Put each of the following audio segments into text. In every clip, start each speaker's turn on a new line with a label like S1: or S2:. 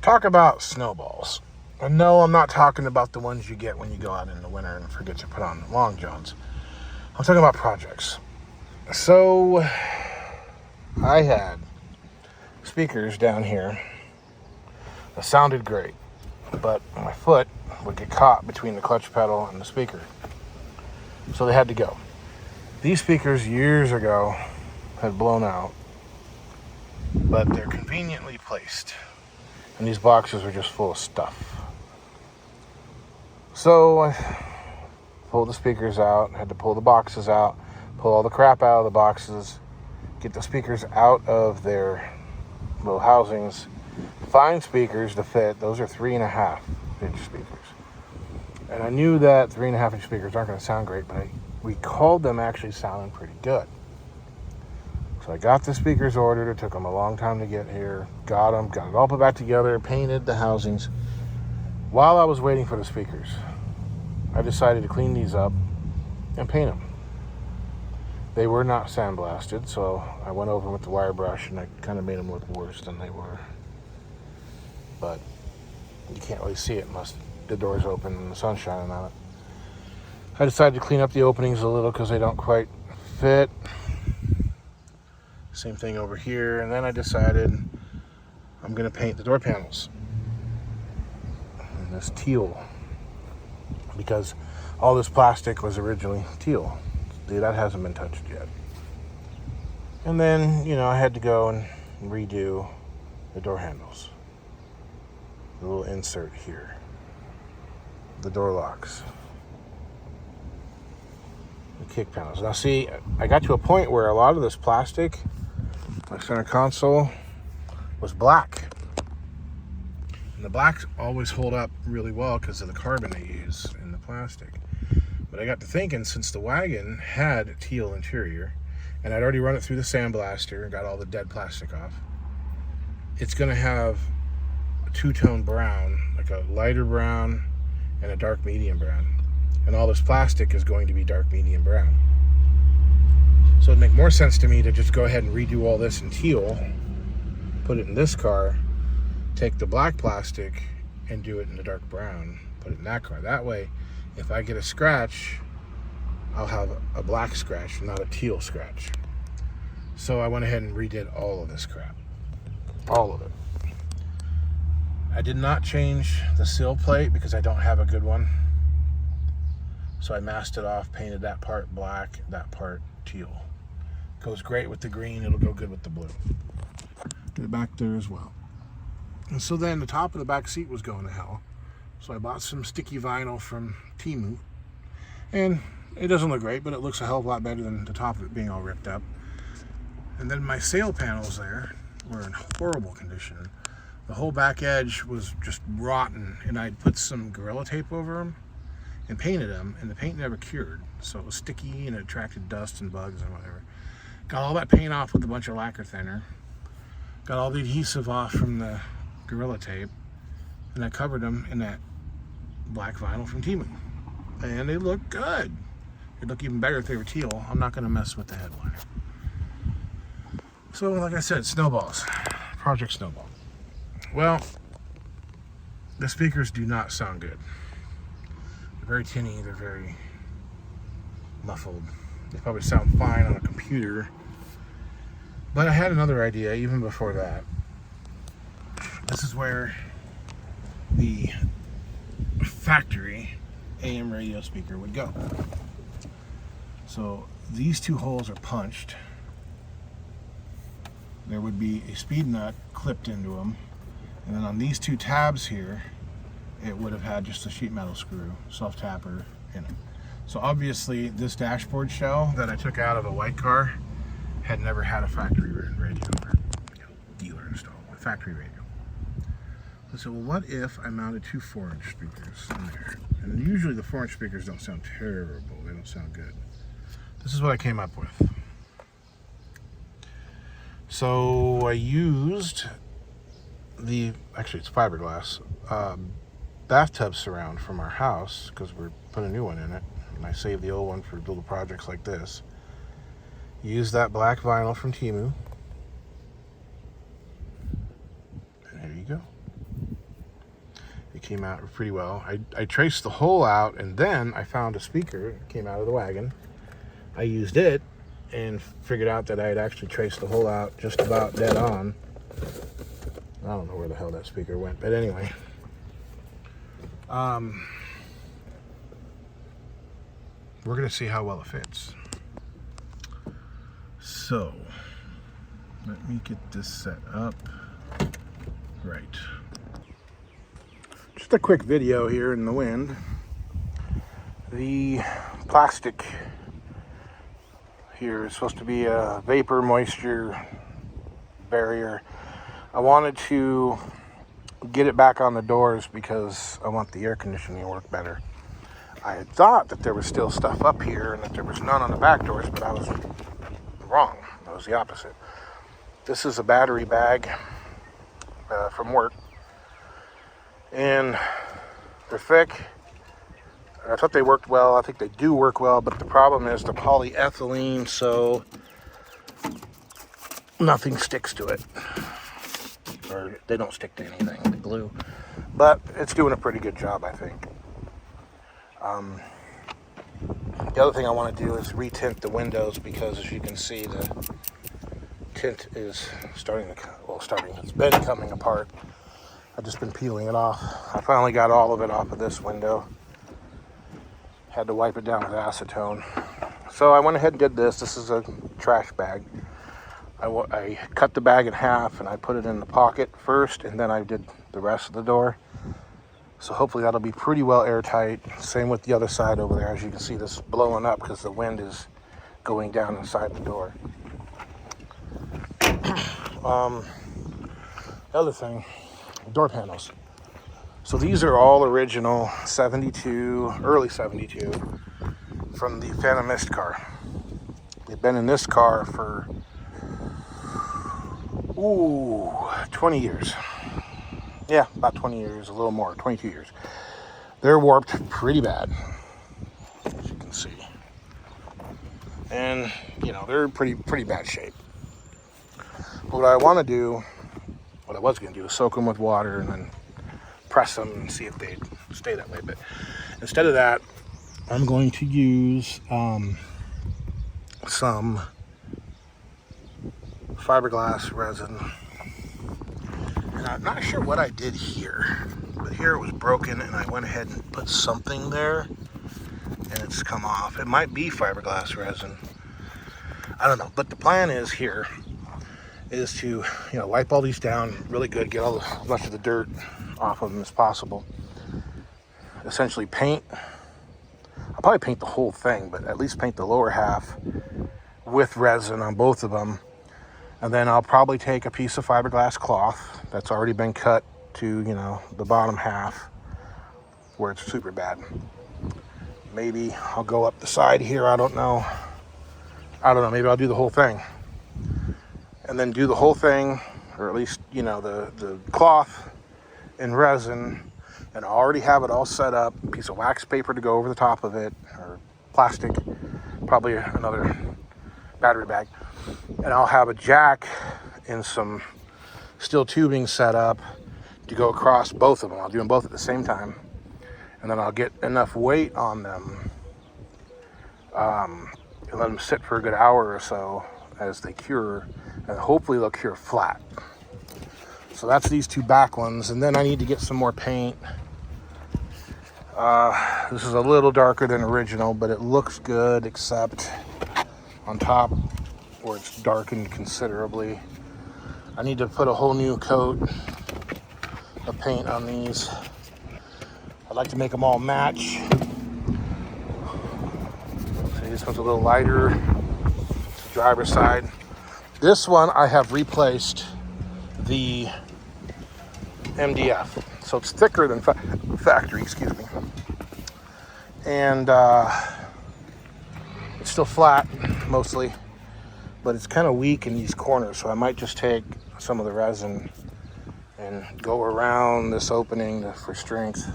S1: Talk about snowballs. And no, I'm not talking about the ones you get when you go out in the winter and forget to put on long johns. I'm talking about projects. So, I had speakers down here that sounded great, but my foot would get caught between the clutch pedal and the speaker. So they had to go. These speakers years ago had blown out, but they're conveniently placed. And these boxes are just full of stuff. So I pulled the speakers out, had to pull the boxes out, pull all the crap out of the boxes, get the speakers out of their little housings, find speakers to fit. Those are 3.5-inch speakers. And I knew that 3.5-inch speakers aren't going to sound great, but I recalled them actually sounding pretty good. So I got the speakers ordered. It took them a long time to get here. Got them, got it all put back together, painted the housings. While I was waiting for the speakers, I decided to clean these up and paint them. They were not sandblasted, so I went over with the wire brush and I kind of made them look worse than they were. But you can't really see it unless the door's open and the sun's shining on it. I decided to clean up the openings a little because they don't quite fit. Same thing over here. And then I decided I'm going to paint the door panels in this teal, because all this plastic was originally teal. That hasn't been touched yet. And then, I had to go and redo the door handles. The little insert here. The door locks. The kick panels. Now see, I got to a point where a lot of this plastic, my center console, was black. And the blacks always hold up really well because of the carbon they use in the plastic. But I got to thinking, since the wagon had teal interior, and I'd already run it through the sandblaster and got all the dead plastic off, it's going to have a two-tone brown, like a lighter brown and a dark medium brown. And all this plastic is going to be dark medium brown. So it'd make more sense to me to just go ahead and redo all this in teal, put it in this car, take the black plastic and do it in the dark brown, put it in that car. That way, if I get a scratch, I'll have a black scratch, not a teal scratch. So I went ahead and redid all of this crap. All of it. I did not change the sill plate because I don't have a good one. So I masked it off, painted that part black, that part teal. Goes great with the green, it'll go good with the blue. Get it back there as well. And so then the top of the back seat was going to hell. So I bought some sticky vinyl from Temu. And it doesn't look great, but it looks a hell of a lot better than the top of it being all ripped up. And then my sail panels there were in horrible condition. The whole back edge was just rotten, and I'd put some Gorilla Tape over them and painted them, and the paint never cured. So it was sticky and it attracted dust and bugs and whatever. Got all that paint off with a bunch of lacquer thinner. Got all the adhesive off from the Gorilla Tape, and I covered them in that black vinyl from Temu. And they look good. It'd look even better if they were teal. I'm not going to mess with the headliner. So, like I said, snowballs. Project Snowball. Well, the speakers do not sound good. They're very tinny. They're very muffled. They probably sound fine on a computer. But I had another idea even before that. This is where the factory AM radio speaker would go. So these two holes are punched. There would be a speed nut clipped into them, and then on these two tabs here it would have had just a sheet metal screw, self-tapper in it. So obviously this dashboard shell that I took out of a white car had never had a factory radio or dealer installed, a factory radio. So well, what if I mounted two 4-inch speakers in there? And usually the 4-inch speakers don't sound terrible, they don't sound good. This is what I came up with. So I used actually it's fiberglass, bathtub surround from our house, because we're putting a new one in it, and I saved the old one for little projects like this. Used that black vinyl from Temu. And there you go. It came out pretty well. I traced the hole out, and then I found a speaker that came out of the wagon. I used it and figured out that I had actually traced the hole out just about dead on. I don't know where the hell that speaker went, but anyway. We're gonna see how well it fits. So, let me get this set up right. Just a quick video here in the wind. The plastic here is supposed to be a vapor moisture barrier. I wanted to get it back on the doors because I want the air conditioning to work better. I had thought that there was still stuff up here and that there was none on the back doors, but I was wrong. That was the opposite. This is a battery bag from work, and they're thick. I thought they worked well. I think they do work well, but the problem is the polyethylene, so nothing sticks to it. Or they don't stick to anything, the glue. But it's doing a pretty good job, I think. The other thing I want to do is retint the windows because, as you can see, the tint is it's been coming apart. I've just been peeling it off. I finally got all of it off of this window. Had to wipe it down with acetone. So I went ahead and did this. This is a trash bag. I cut the bag in half and I put it in the pocket first, and then I did the rest of the door. So hopefully that'll be pretty well airtight. Same with the other side over there. As you can see, this is blowing up because the wind is going down inside the door. The other thing, door panels. So these are all original 72, early 72 from the Phantom Mist car. They've been in this car for 20 years. Yeah, about 20 years, a little more, 22 years. They're warped pretty bad, as you can see. And, you know, they're in pretty bad shape. But what I was going to do is soak them with water and then press them and see if they'd stay that way. But instead of that, I'm going to use some fiberglass resin. And I'm not sure what I did here, but here it was broken and I went ahead and put something there and it's come off. It might be fiberglass resin. I don't know, but the plan is here is to, wipe all these down really good, get as much of the dirt off of them as possible. Essentially paint. I'll probably paint the whole thing, but at least paint the lower half with resin on both of them. And then I'll probably take a piece of fiberglass cloth that's already been cut to, the bottom half where it's super bad. Maybe I'll go up the side here. I don't know. Maybe I'll do the whole thing. And then do the whole thing, or at least, the cloth and resin, and I already have it all set up. A piece of wax paper to go over the top of it, or plastic, probably another battery bag. And I'll have a jack and some steel tubing set up to go across both of them. I'll do them both at the same time. And then I'll get enough weight on them and let them sit for a good hour or so as they cure. And hopefully they'll cure flat. So that's these two back ones. And then I need to get some more paint. This is a little darker than original, but it looks good, except on top where it's darkened considerably. I need to put a whole new coat of paint on these. I'd like to make them all match. See, this one's a little lighter. It's the driver's side. This one I have replaced the MDF, so it's thicker than factory, excuse me. And it's still flat mostly, but it's kind of weak in these corners, so I might just take some of the resin and go around this opening for strength.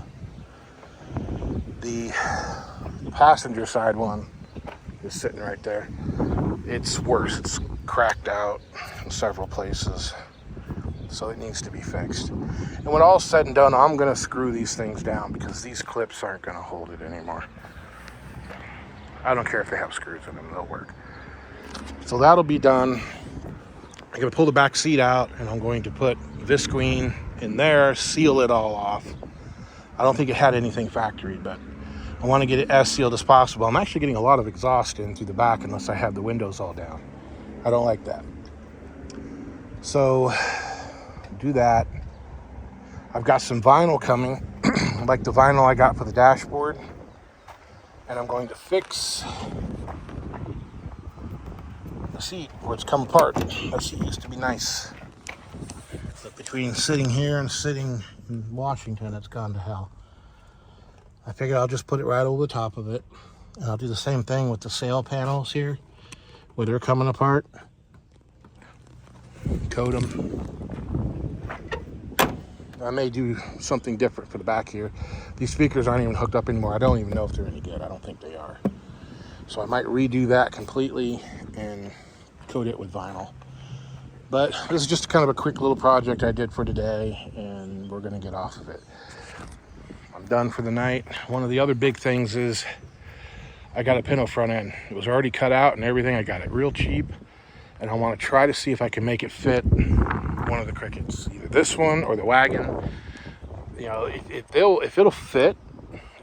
S1: The passenger side one is sitting right there. It's worse. It's cracked out in several places. So it needs to be fixed. And when all's said and done, I'm going to screw these things down because these clips aren't going to hold it anymore. I don't care if they have screws in them, they'll work. So that'll be done. I'm going to pull the back seat out, and I'm going to put visqueen in there, seal it all off. I don't think it had anything factory, but I want to get it as sealed as possible. I'm actually getting a lot of exhaust in through the back unless I have the windows all down. I don't like that. So do that. I've got some vinyl coming, like the vinyl I got for the dashboard, and I'm going to fix the seat where it's come apart. That seat used to be nice, but between sitting here and sitting in Washington, it's gone to hell. I figured I'll just put it right over the top of it, and I'll do the same thing with the sail panels here where they're coming apart. Coat them. I may do something different for the back here. These speakers aren't even hooked up anymore. I don't even know if they're any good. I don't think they are. So I might redo that completely and coat it with vinyl. But this is just kind of a quick little project I did for today, and we're going to get off of it. I'm done for the night. One of the other big things is I got a pinto front end. It was already cut out and everything. I got it real cheap, and I want to try to see if I can make it fit one of the Crickets, either this one or the wagon. You know, if it'll fit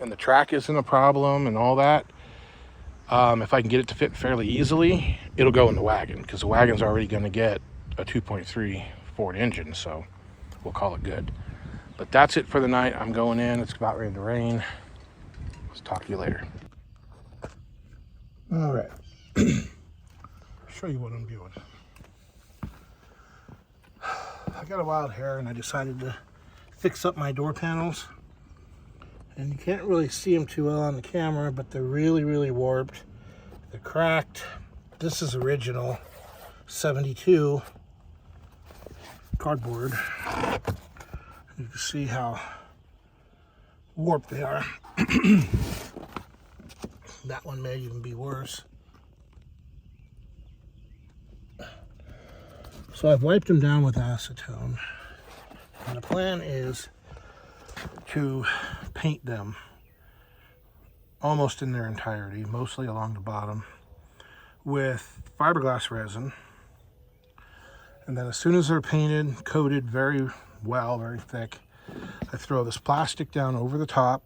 S1: and the track isn't a problem and all that, if I can get it to fit fairly easily, it'll go in the wagon, because the wagon's already going to get a 2.3 Ford engine, so we'll call it good. But that's it for the night. I'm going in. It's about ready to rain. Let's talk to you later. All right. Show you what I'm doing. I got a wild hair, and I decided to fix up my door panels. And you can't really see them too well on the camera, but they're really, really warped. They're cracked. This is original 72 cardboard. You can see how warped they are. That one may even be worse. So I've wiped them down with acetone. And the plan is to paint them almost in their entirety, mostly along the bottom, with fiberglass resin. And then as soon as they're painted, coated very well, very thick, I throw this plastic down over the top,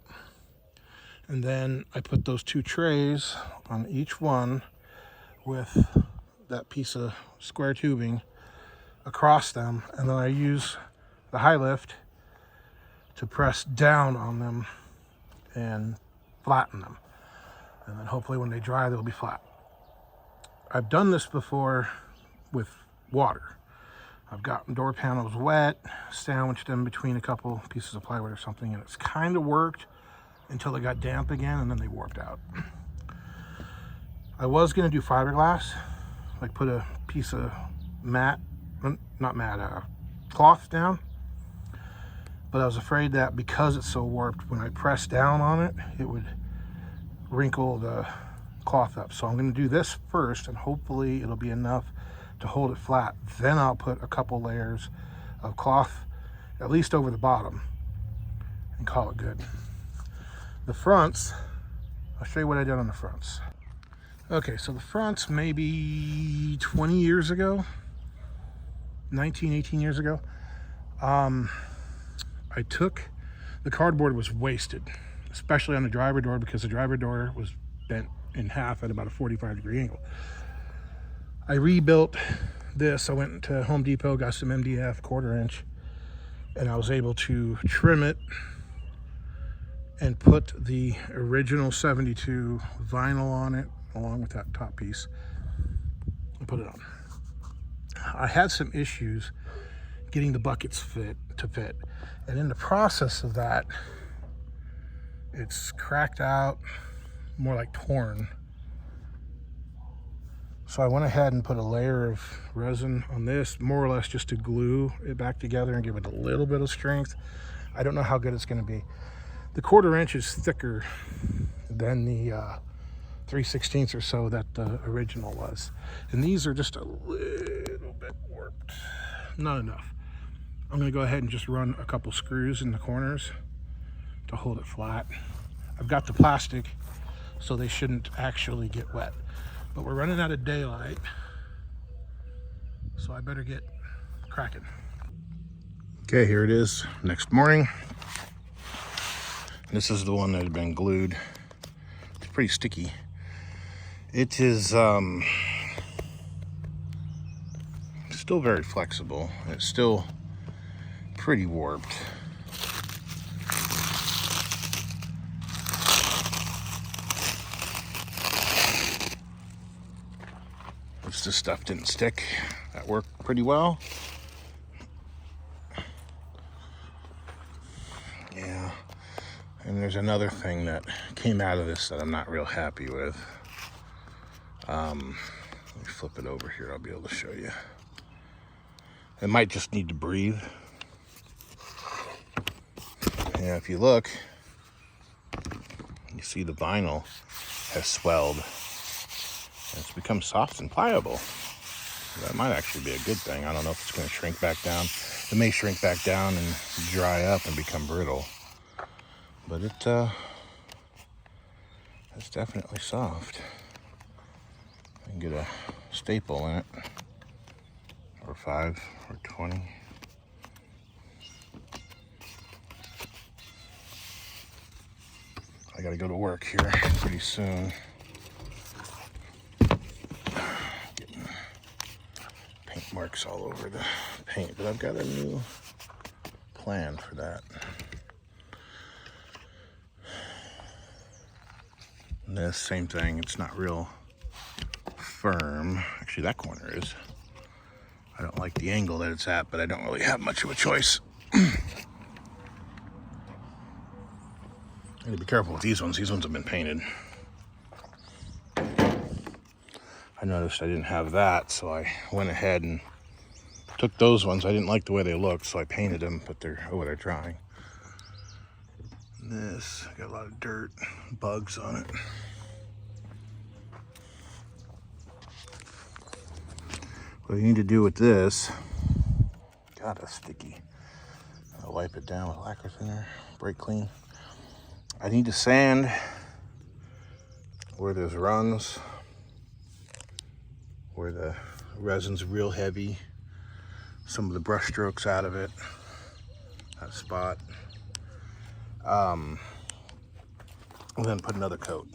S1: and then I put those two trays on each one with that piece of square tubing across them, and then I use the high lift to press down on them and flatten them, and then hopefully when they dry they'll be flat. I've done this before with water. I've gotten door panels wet, sandwiched them between a couple pieces of plywood or something, and it's kind of worked until they got damp again, and then they warped out. I was going to do fiberglass, like put a piece of cloth down, but I was afraid that because it's so warped, when I press down on it, it would wrinkle the cloth up. So I'm going to do this first, and hopefully it'll be enough to hold it flat. Then I'll put a couple layers of cloth, at least over the bottom, and call it good. The fronts, I'll show you what I did on the fronts. Okay, so the fronts maybe 20 years ago, 18 years ago, I took, the cardboard was wasted, especially on the driver door, because the driver door was bent in half at about a 45-degree angle. I rebuilt this. I went to Home Depot, got some MDF 1/4 inch, and I was able to trim it and put the original 72 vinyl on it, along with that top piece, and put it on. I had some issues getting the buckets to fit, and in the process of that, it's cracked out, more like torn. So I went ahead and put a layer of resin on this, more or less just to glue it back together and give it a little bit of strength. I don't know how good it's going to be. The 1/4 inch is thicker than the 3/16 or so that the original was. And these are just a little bit warped. Not enough. I'm gonna go ahead and just run a couple screws in the corners to hold it flat. I've got the plastic, so they shouldn't actually get wet. But we're running out of daylight, so I better get cracking. Okay, here it is, next morning. This is the one that had been glued. It's pretty sticky. It is still very flexible. It's still pretty warped. This stuff didn't stick. That worked pretty well. Yeah. And there's another thing that came out of this that I'm not real happy with. Let me flip it over here. I'll be able to show you. It might just need to breathe. Yeah, if you look, you see the vinyl has swelled. And it's become soft and pliable. That might actually be a good thing. I don't know if it's going to shrink back down. It may shrink back down and dry up and become brittle. But it's definitely soft. I can get a staple in it. Or 5 or 20. I gotta go to work here pretty soon. Getting paint marks all over the paint, but I've got a new plan for that. And this, same thing, it's not real firm. Actually, that corner is. I don't like the angle that it's at, but I don't really have much of a choice. I need to be careful with these ones. These ones have been painted. I noticed I didn't have that, so I went ahead and took those ones. I didn't like the way they looked, so I painted them, but they're drying. And this, got a lot of dirt, bugs on it. What you need to do with this, God, that's sticky. I'll wipe it down with lacquer thinner, brake clean. I need to sand where there's runs, where the resin's real heavy, some of the brush strokes out of it, that spot. And then put another coat,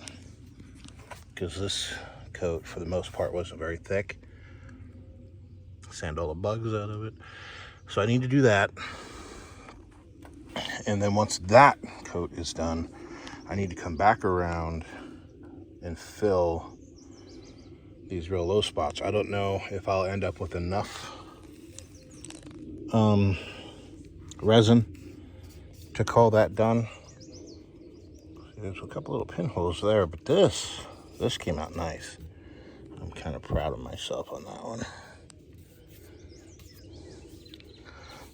S1: because this coat, for the most part, wasn't very thick. Sand all the bugs out of it. So I need to do that. And then once that coat is done, I need to come back around and fill these real low spots. I don't know if I'll end up with enough resin to call that done. See, there's a couple little pinholes there, but this came out nice. I'm kind of proud of myself on that one.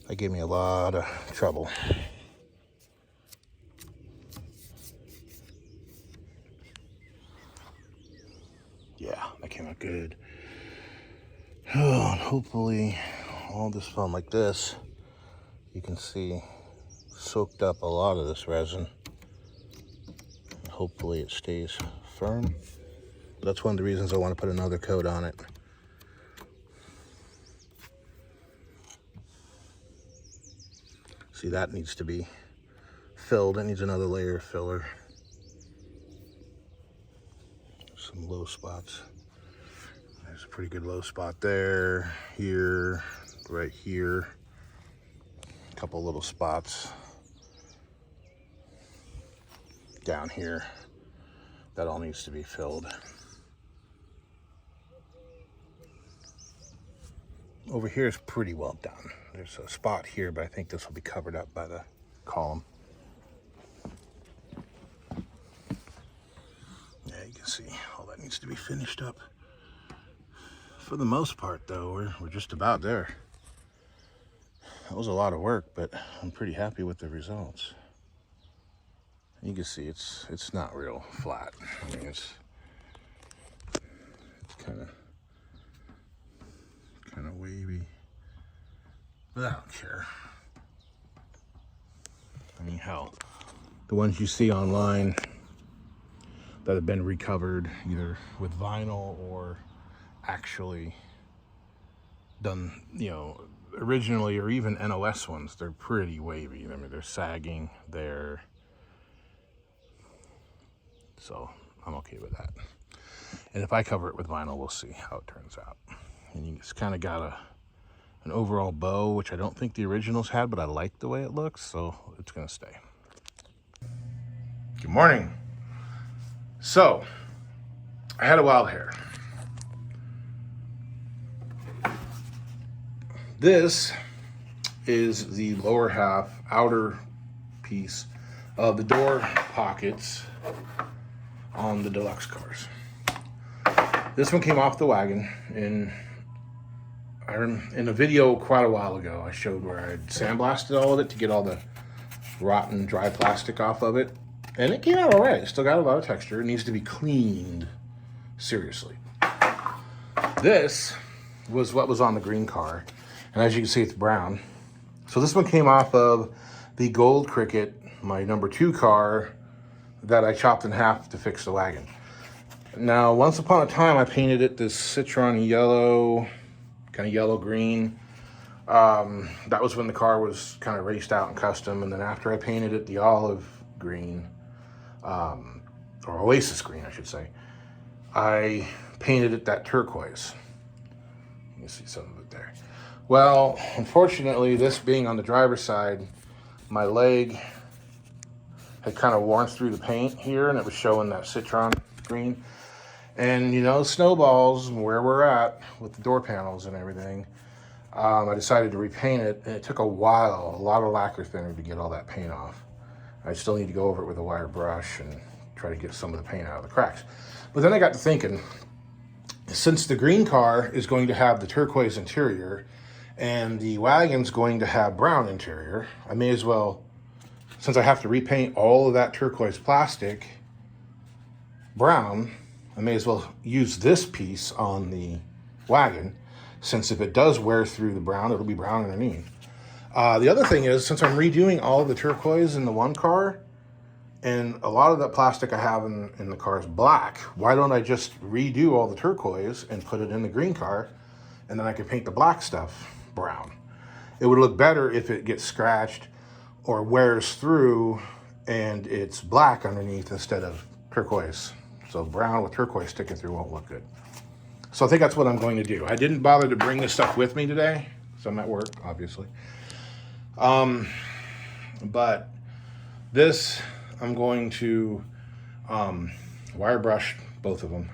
S1: That gave me a lot of trouble. Yeah, that came out good. Oh, and hopefully all this foam like this, you can see, soaked up a lot of this resin. Hopefully it stays firm. That's one of the reasons I want to put another coat on it. See, that needs to be filled. It needs another layer of filler. Some low spots. There's a pretty good low spot there, here, right here. A couple little spots down here. That all needs to be filled. Over here is pretty well done. There's a spot here, but I think this will be covered up by the column. Yeah, you can see all that needs to be finished up. For the most part, though, we're just about there. That was a lot of work, but I'm pretty happy with the results. You can see it's not real flat. I mean, it's kind of wavy, but I don't care. hell. The ones you see online that have been recovered either with vinyl or actually done, you know, originally, or even NOS ones, they're pretty wavy. I mean, they're sagging, so I'm okay with that. And if I cover it with vinyl, we'll see how it turns out. And it's kind of got an overall bow, which I don't think the originals had, but I like the way it looks, so it's gonna stay. Good morning. So, I had a wild hair. This is the lower half, outer piece of the door pockets on the deluxe cars. This one came off the wagon in a video quite a while ago. I showed where I sandblasted all of it to get all the rotten dry plastic off of it. And it came out all right. It still got a lot of texture. It needs to be cleaned seriously. This was what was on the green car. And as you can see, it's brown. So this one came off of the gold Cricket, my number 2 car that I chopped in half to fix the wagon. Now, once upon a time, I painted it this citron yellow, kind of yellow-green. That was when the car was kind of raced out and custom. And then after I painted it the olive green, or oasis green, I should say, I painted it that turquoise. You can see some of it there. Well, unfortunately, this being on the driver's side, my leg had kind of worn through the paint here, and it was showing that citron green. And, you know, snowballs, where we're at with the door panels and everything, I decided to repaint it, and it took a while, a lot of lacquer thinner to get all that paint off. I still need to go over it with a wire brush and try to get some of the paint out of the cracks. But then I got to thinking, since the green car is going to have the turquoise interior and the wagon's going to have brown interior, I may as well, since I have to repaint all of that turquoise plastic brown, I may as well use this piece on the wagon, since if it does wear through the brown, it'll be brown underneath. The other thing is, since I'm redoing all of the turquoise in the one car, and a lot of that plastic I have in the car is black, why don't I just redo all the turquoise and put it in the green car, and then I can paint the black stuff brown. It would look better if it gets scratched or wears through and it's black underneath instead of turquoise. So brown with turquoise sticking through won't look good. So I think that's what I'm going to do. I didn't bother to bring this stuff with me today, so I'm at work, obviously. But this, I'm going to wire brush both of them.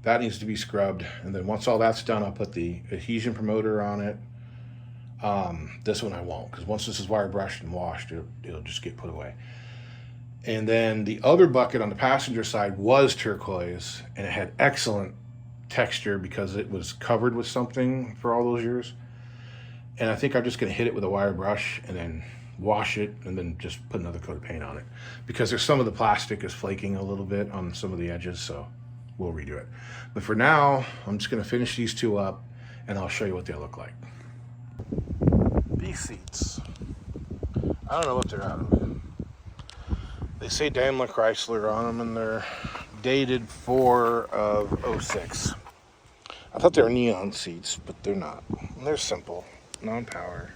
S1: That needs to be scrubbed, and then once all that's done, I'll put the adhesion promoter on it. This one I won't, because once this is wire brushed and washed, it'll just get put away. And then the other bucket on the passenger side was turquoise, and it had excellent texture because it was covered with something for all those years. And I think I'm just going to hit it with a wire brush and then wash it and then just put another coat of paint on it, because there's some of the plastic is flaking a little bit on some of the edges, so we'll redo it. But for now, I'm just going to finish these two up and I'll show you what they look like. These seats, I don't know what they're out of. They say Daimler Chrysler on them, and they're dated 4 of 06. I thought they were neon seats, but they're not. And they're simple, non-power.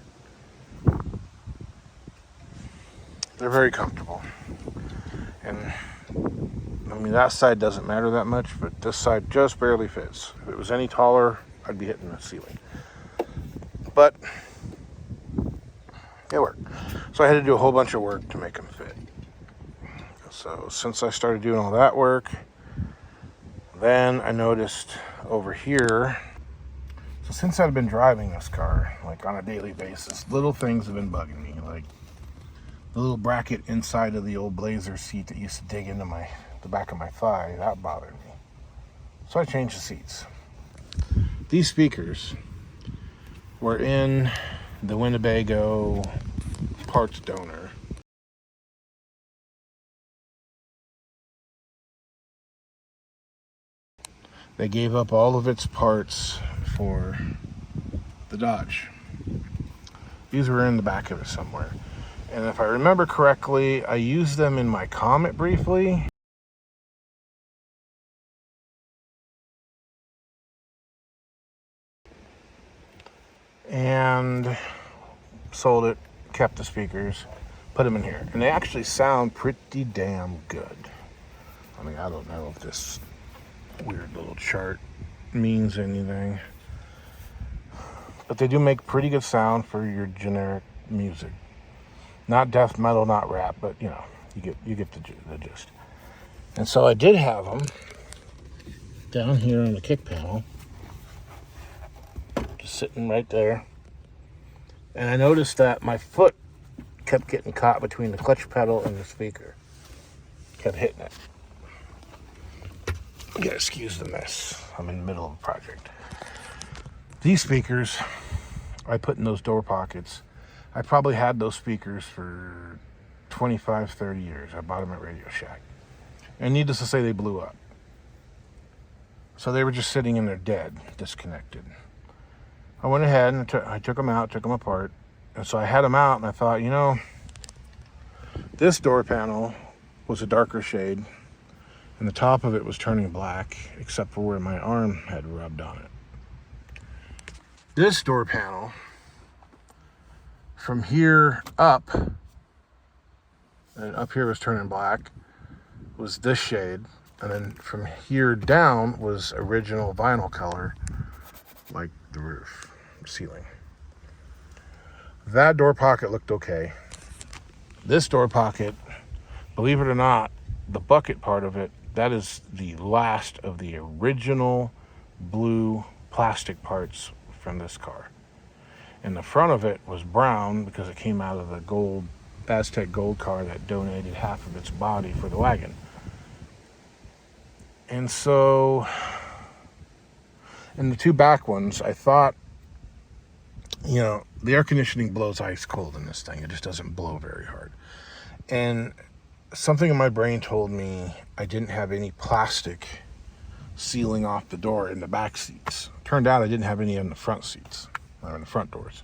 S1: They're very comfortable. And I mean, that side doesn't matter that much, but this side just barely fits. If it was any taller, I'd be hitting the ceiling. But it worked. So I had to do a whole bunch of work to make them fit. So since I started doing all that work, then I noticed over here, so since I've been driving this car, like on a daily basis, little things have been bugging me, like the little bracket inside of the old Blazer seat that used to dig into the back of my thigh, that bothered me. So I changed the seats. These speakers were in the Winnebago parts donor. They gave up all of its parts for the Dodge. These were in the back of it somewhere. And if I remember correctly, I used them in my Comet briefly. And sold it, kept the speakers, put them in here. And they actually sound pretty damn good. I mean, I don't know if this weird little chart means anything, but they do make pretty good sound for your generic music. Not death metal, not rap, but you know, you get the gist. And so I did have them down here on the kick panel, just sitting right there. And I noticed that my foot kept getting caught between the clutch pedal and the speaker. Kept hitting it. You gotta excuse the mess. I'm in the middle of a project. These speakers I put in those door pockets. I probably had those speakers for 25, 30 years. I bought them at Radio Shack. And needless to say, they blew up. So they were just sitting in there dead, disconnected. I went ahead and I took them out, took them apart. And so I had them out, and I thought, you know, this door panel was a darker shade, and the top of it was turning black, except for where my arm had rubbed on it. This door panel, from here up, and up here was turning black, was this shade. And then from here down was original vinyl color, like the roof, ceiling. That door pocket looked okay. This door pocket, believe it or not, the bucket part of it, that is the last of the original blue plastic parts from this car. And the front of it was brown because it came out of the gold, Aztec gold car that donated half of its body for the wagon. And so, in the two back ones, I thought, you know, the air conditioning blows ice cold in this thing. It just doesn't blow very hard. And something in my brain told me I didn't have any plastic sealing off the door in the back seats. Turned out I didn't have any in the front seats, or in the front doors.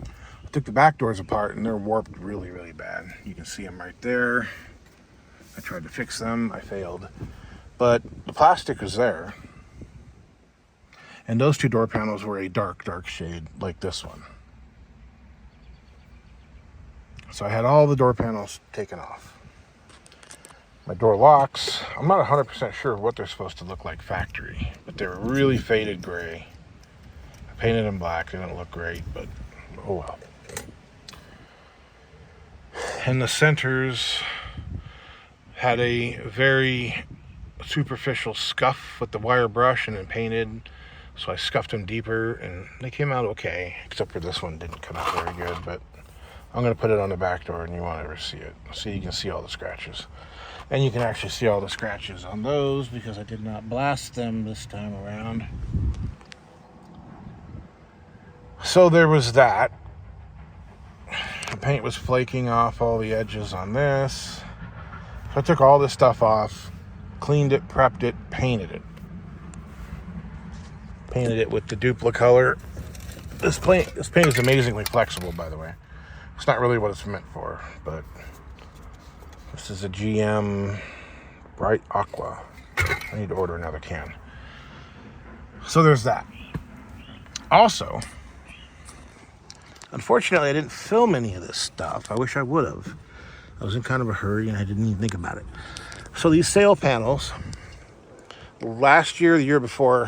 S1: I took the back doors apart, and they're warped really, really bad. You can see them right there. I tried to fix them. I failed. But the plastic was there. And those two door panels were a dark, dark shade like this one. So I had all the door panels taken off. My door locks, I'm not 100% sure what they're supposed to look like factory, but they were really faded gray. I painted them black. They didn't look great, but oh well. And the centers had a very superficial scuff with the wire brush and then painted, so I scuffed them deeper and they came out okay, except for this one didn't come out very good. But I'm going to put it on the back door and you won't ever see it, so you can see all the scratches. And you can actually see all the scratches on those because I did not blast them this time around. So there was that. The paint was flaking off all the edges on this, so I took all this stuff off, cleaned it, prepped it, painted it. Painted it with the Dupla color. This paint is amazingly flexible, by the way. It's not really what it's meant for, but this is a GM Bright Aqua. I need to order another can. So there's that. Also, unfortunately, I didn't film any of this stuff. I wish I would have. I was in kind of a hurry and I didn't even think about it. So these sail panels, last year, the year before,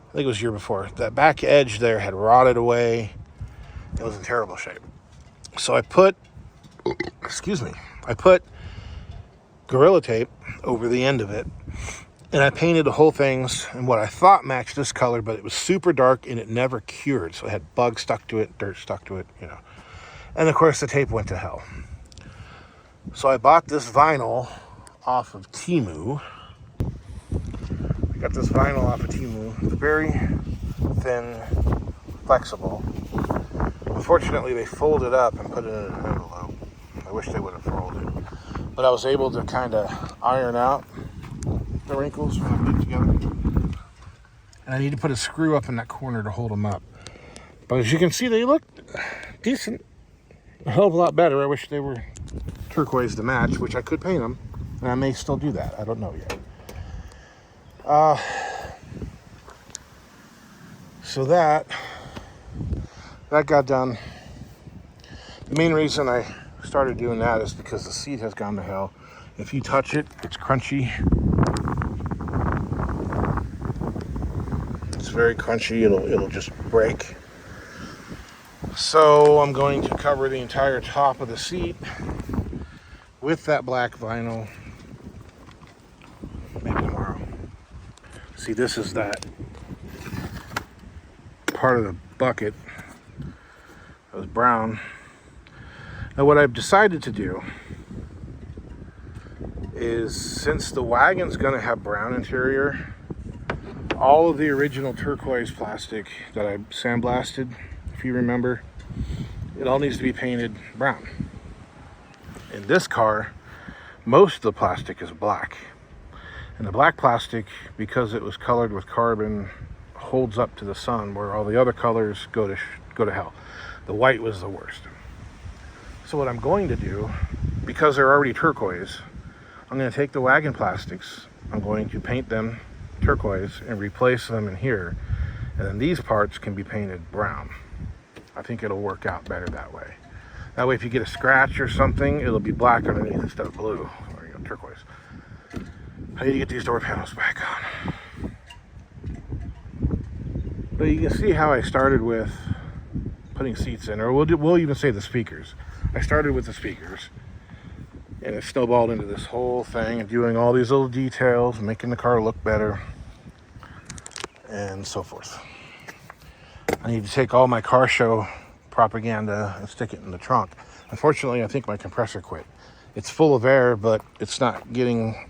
S1: I think it was the year before, that back edge there had rotted away. It was in terrible shape. So I put Gorilla Tape over the end of it, and I painted the whole things in what I thought matched this color, but it was super dark and it never cured. So it had bugs stuck to it, dirt stuck to it, you know. And of course the tape went to hell. So I bought this vinyl off of Temu. I got this vinyl off of Temu. It's very thin, flexible. Unfortunately, they folded up and put it in an envelope. I wish they would have folded it. But I was able to kind of iron out the wrinkles when I put it together. And I need to put a screw up in that corner to hold them up. But as you can see, they look decent. a hell of a lot better. I wish they were turquoise to match, which I could paint them, and I may still do that. I don't know yet. So that got done. The main reason I started doing that is because the seat has gone to hell. If you touch it, it's crunchy. It's very crunchy. It'll just break. So I'm going to cover the entire top of the seat with that black vinyl. Maybe tomorrow. See, this is that part of the bucket that was brown. Now what I've decided to do is, since the wagon's going to have brown interior, all of the original turquoise plastic that I sandblasted, if you remember, it all needs to be painted brown. In this car, most of the plastic is black. And the black plastic, because it was colored with carbon, holds up to the sun, where all the other colors go to hell. The white was the worst. So what I'm going to do, because they're already turquoise, I'm going to take the wagon plastics, I'm going to paint them turquoise and replace them in here, and then these parts can be painted brown. I think it'll work out better that way. That way if you get a scratch or something, it'll be black underneath instead of blue, or turquoise. I need to get these door panels back on. But you can see how I started with putting seats in, or we'll even say the speakers. I started with the speakers, and it snowballed into this whole thing and doing all these little details, making the car look better, and so forth. I need to take all my car show propaganda and stick it in the trunk. Unfortunately, I think my compressor quit. It's full of air, but it's not getting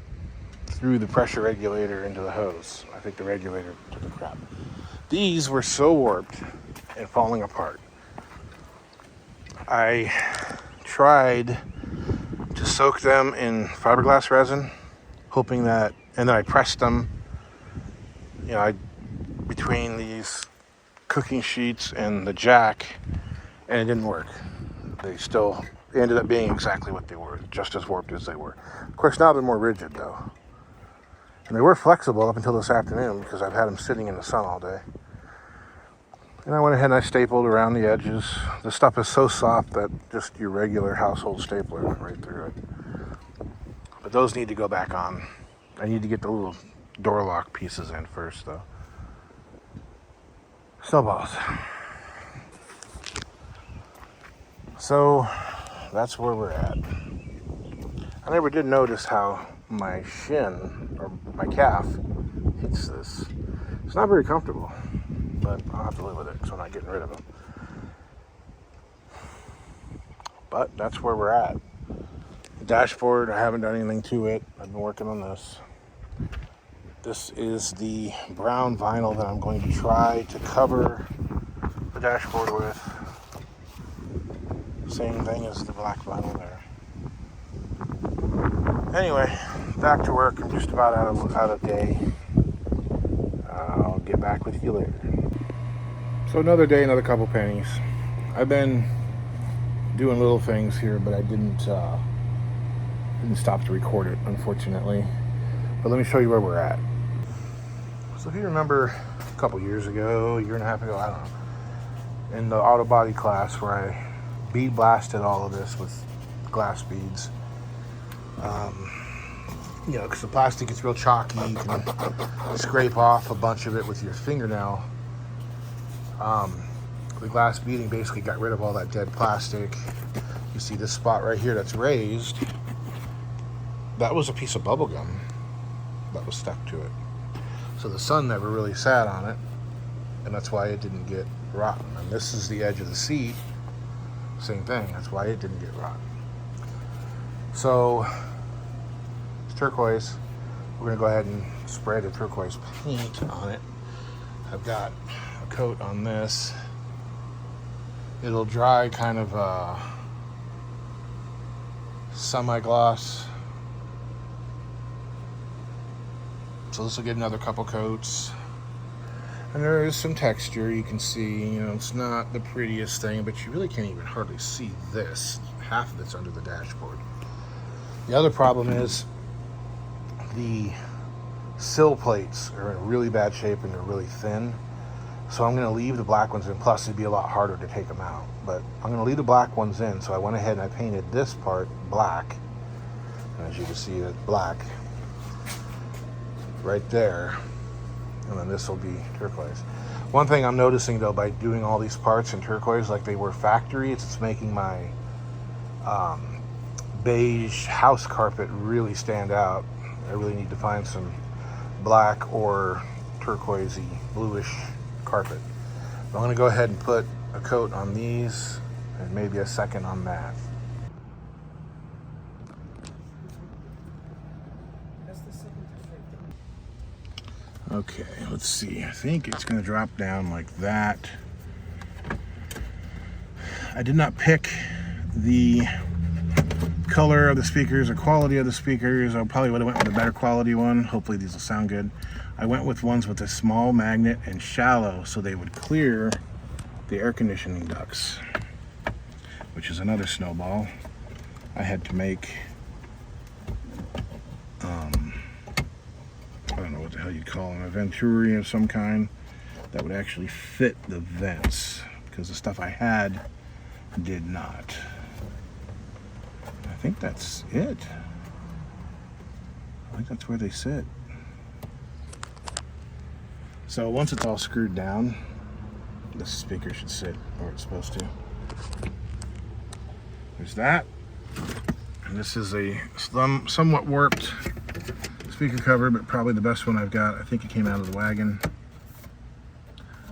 S1: through the pressure regulator into the hose. I think the regulator took a crap. These were so warped and falling apart. I tried to soak them in fiberglass resin, hoping that, and then I pressed them, between these cooking sheets and the jack, and it didn't work. They ended up being exactly what they were, just as warped as they were. Of course, now they're more rigid though. And they were flexible up until this afternoon because I've had them sitting in the sun all day. And I went ahead and I stapled around the edges. The stuff is so soft that just your regular household stapler went right through it. But those need to go back on. I need to get the little door lock pieces in first though. Snowballs. So that's where we're at. I never did notice how my shin or my calf hits this. It's not very comfortable, but I'll have to live with it because I'm not getting rid of them. But that's where we're at. The dashboard, I haven't done anything to it. I've been working on this. This is the brown vinyl that I'm going to try to cover the dashboard with. Same thing as the black vinyl there. Anyway, back to work. I'm just about out of day. I'll get back with you later. So another day, another couple pennies. I've been doing little things here, but I didn't stop to record it, unfortunately. But let me show you where we're at. So if you remember a couple years ago, a year and a half ago, I don't know, in the auto body class where I bead blasted all of this with glass beads. Because the plastic is real chalky, you can scrape off a bunch of it with your fingernail. The glass beading basically got rid of all that dead plastic. You see this spot right here that's raised. That was a piece of bubble gum that was stuck to it. So the sun never really sat on it, and that's why it didn't get rotten. And this is the edge of the seat. Same thing, that's why it didn't get rotten. So it's turquoise. We're gonna go ahead and spray the turquoise paint on it. I've got a coat on this. It'll dry kind of semi-gloss. So this will get another couple coats. And there is some texture you can see. You know, it's not the prettiest thing, but you really can't even hardly see this. Half of it's under the dashboard. The other problem is the sill plates are in really bad shape and they're really thin. So I'm going to leave the black ones in. Plus, it'd be a lot harder to take them out. But I'm going to leave the black ones in. So I went ahead and I painted this part black. And as you can see, it's black right there. And then this will be turquoise. One thing I'm noticing, though, by doing all these parts in turquoise like they were factory, it's making my beige house carpet really stand out. I really need to find some black or turquoisey, bluish carpet. I'm going to go ahead and put a coat on these and maybe a second on that. Okay, let's see. I think it's going to drop down like that. I did not pick the color of the speakers or quality of the speakers. I probably would have went with a better quality one. Hopefully these will sound good. I went with ones with a small magnet and shallow so they would clear the air conditioning ducts, which is another snowball. I had to make, I don't know what the hell you'd call them, a venturi of some kind that would actually fit the vents, because the stuff I had did not. I think that's it. I think that's where they sit. So once it's all screwed down, this speaker should sit where it's supposed to. There's that. And this is a somewhat warped speaker cover, but probably the best one I've got. I think it came out of the wagon.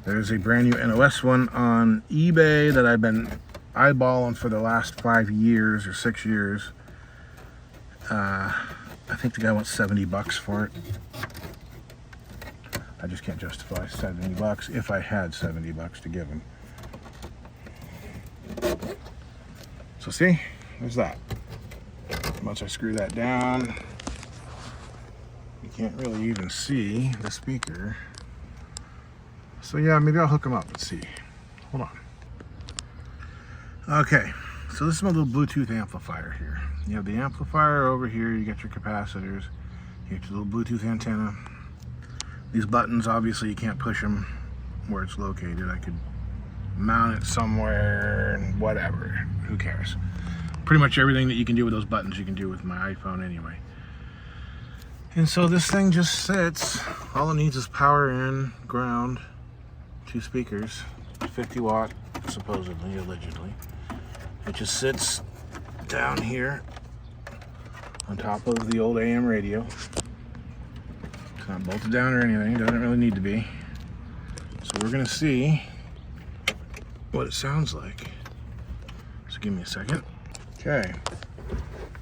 S1: There's a brand new NOS one on eBay that I've been eyeballing for the last 5 years or 6 years. I think the guy wants $70 for it. I just can't justify $70 if I had $70 to give him. So see, there's that. Once I screw that down, you can't really even see the speaker. So yeah, maybe I'll hook them up. Let's see. Hold on. Okay, so this is my little Bluetooth amplifier here. You have the amplifier over here, you got your capacitors, you got your little Bluetooth antenna. These buttons, obviously you can't push them where it's located. I could mount it somewhere and whatever, who cares. Pretty much everything that you can do with those buttons you can do with my iPhone anyway. And so this thing just sits, all it needs is power in, ground, 2 speakers, 50 watt, supposedly, allegedly. It just sits down here on top of the old AM radio. It's not bolted down or anything, doesn't really need to be. So we're gonna see what it sounds like. So give me a second. Okay,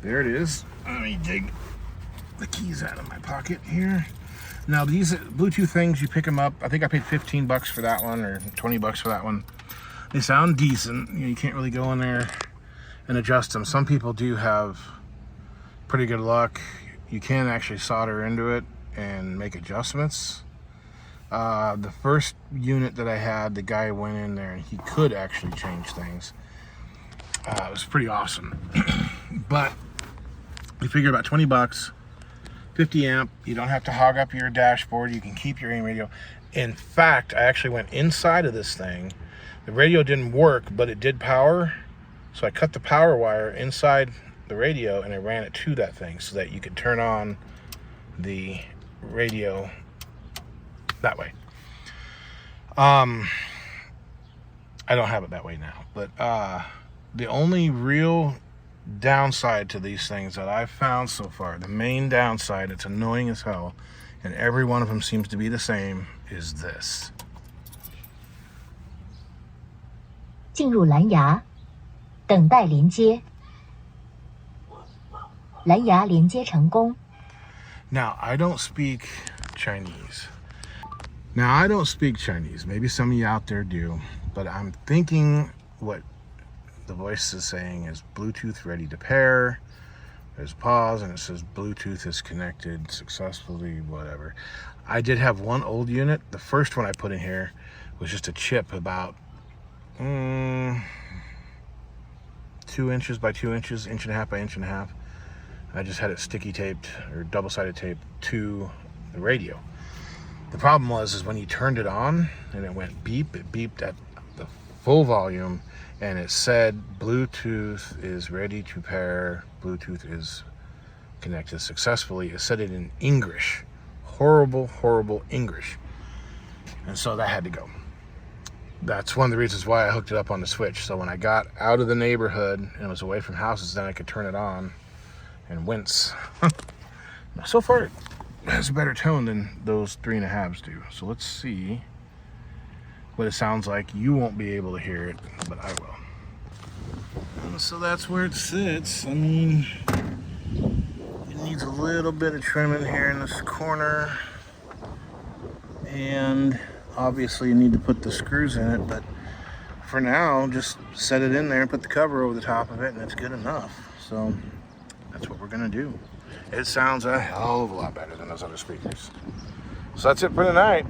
S1: there it is. Let me dig the keys out of my pocket here. Now these Bluetooth things, you pick them up. I think I paid $15 for that one or $20 for that one. They sound decent. You can't really go in there and adjust them. Some people do have pretty good luck. You can actually solder into it and make adjustments. The first unit that I had, the guy went in there and he could actually change things. It was pretty awesome. But we figured about $20, 50 amp. You don't have to hog up your dashboard. You can keep your AM radio. In fact, I actually went inside of this thing. The radio didn't work, but it did power. So I cut the power wire inside the radio and I ran it to that thing so that you could turn on the radio that way. I don't have it that way now, but the only real downside to these things that I've found so far, the main downside, it's annoying as hell, and every one of them seems to be the same, is this.
S2: 进入蓝牙，等待连接。蓝牙连接成功。
S1: Now, I don't speak Chinese. Maybe some of you out there do, but I'm thinking what the voice is saying is Bluetooth ready to pair, There's pause and it says Bluetooth is connected successfully, whatever. I did have one old unit. The first one I put in here was just a chip about 2 inches by 2 inches, inch and a half by inch and a half. I just had it sticky taped or double-sided taped to the radio. The problem was when you turned it on and it went beep, it beeped at the full volume and it said Bluetooth is ready to pair, Bluetooth is connected successfully. It said it in English, horrible English, and so that had to go. That's one of the reasons why I hooked it up on the switch, so when I got out of the neighborhood and was away from houses, then I could turn it on and wince. So far it has a better tone than those 3.5s do, so let's see what it sounds like. You won't be able to hear it, but I will. And so that's where it sits. I mean, it needs a little bit of trimming here in this corner, and obviously you need to put the screws in it, but for now just set it in there and put the cover over the top of it and it's good enough. So that's what we're gonna do. It sounds a hell of a lot better than those other speakers. So that's it for tonight.